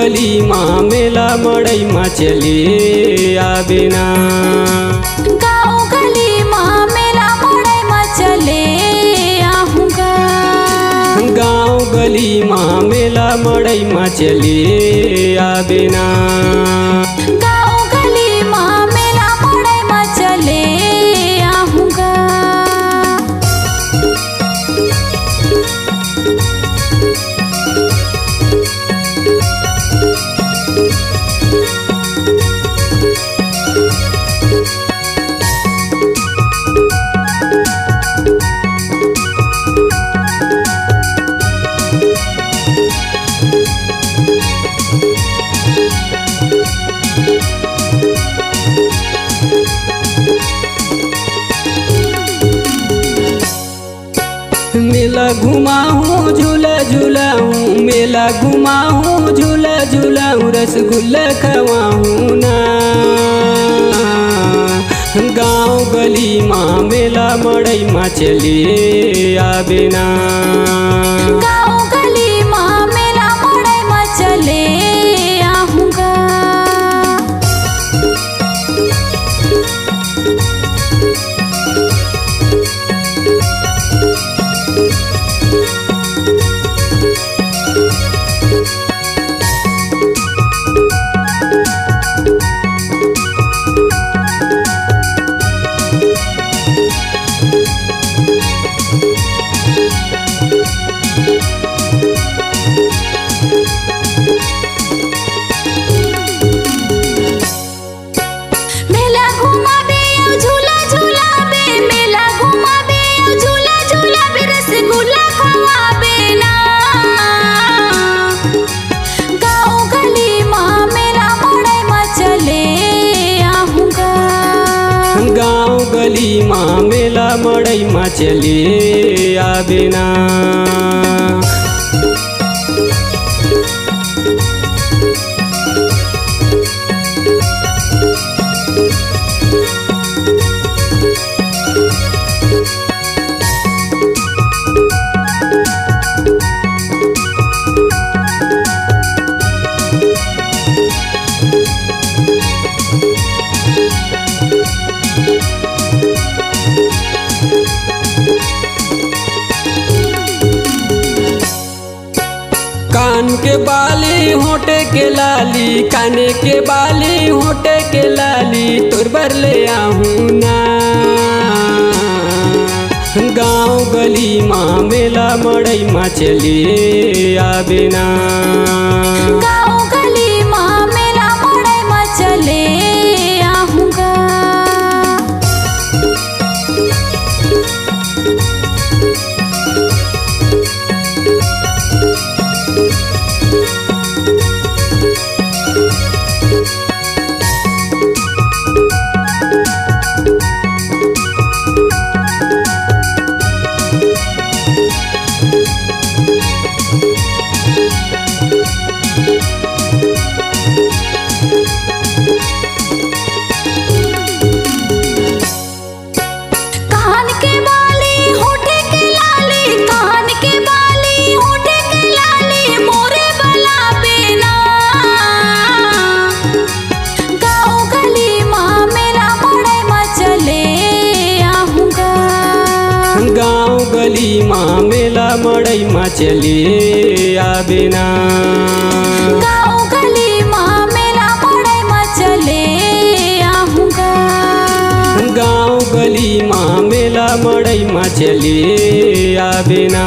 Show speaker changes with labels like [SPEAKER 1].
[SPEAKER 1] गली माँ मेला मड़ई माँ चले आबेना।
[SPEAKER 2] गाँव गली माँ मेला मड़ई माँ चले आहूँगा।
[SPEAKER 1] गाँव गली माँ मेला मड़ई माँ चले आबेना।
[SPEAKER 2] गाँव गली माँ मेला मड़ई माँ चले आहूँगा।
[SPEAKER 1] मेला घुमाऊँ झूला झूलाऊँ, मेला घुमाऊँ झूला झूलाऊँ, रसगुल्ला खवाऊँ ना। गाँव गली माँ मेला मड़ई माँ चले आबेना।
[SPEAKER 2] गाँव गली माँ मेला मड़ई माँ चले आहूँगा। मेला घुमाबे झूला झूलाबे, मेला घुमाबे झूला झूलाबे, रसगुल्ला खवाबे ना। गाँव गली माँ मेला मड़ई माँ चले आहूँगा।
[SPEAKER 1] गाँव गली माँ मेला मड़ई माँ चले आबेना। कान के बाली होठे के लाली, काने के बाली होठे के लाली, तोर बर ले आहूँ ना। गाँव गली माँ मेला मड़ई माँ चले आबेना।
[SPEAKER 2] गाँव गली माँ मेला मड़ई माँ चले आहूँगा। कान के बाली होठे के लाली, कान के बाली होठे के लाली, मोरे बलाबे ना। गाँव गली माँ मेला मड़ई माँ चले आहूँगा।
[SPEAKER 1] गाँव गली माँ मेला मड़ई माँ चले आबेना।
[SPEAKER 2] गाँव गली माँ मेला मड़ई माँ चले आहूँगा।
[SPEAKER 1] गाँव गली माँ मेला मड़ई माँ चले आबेना।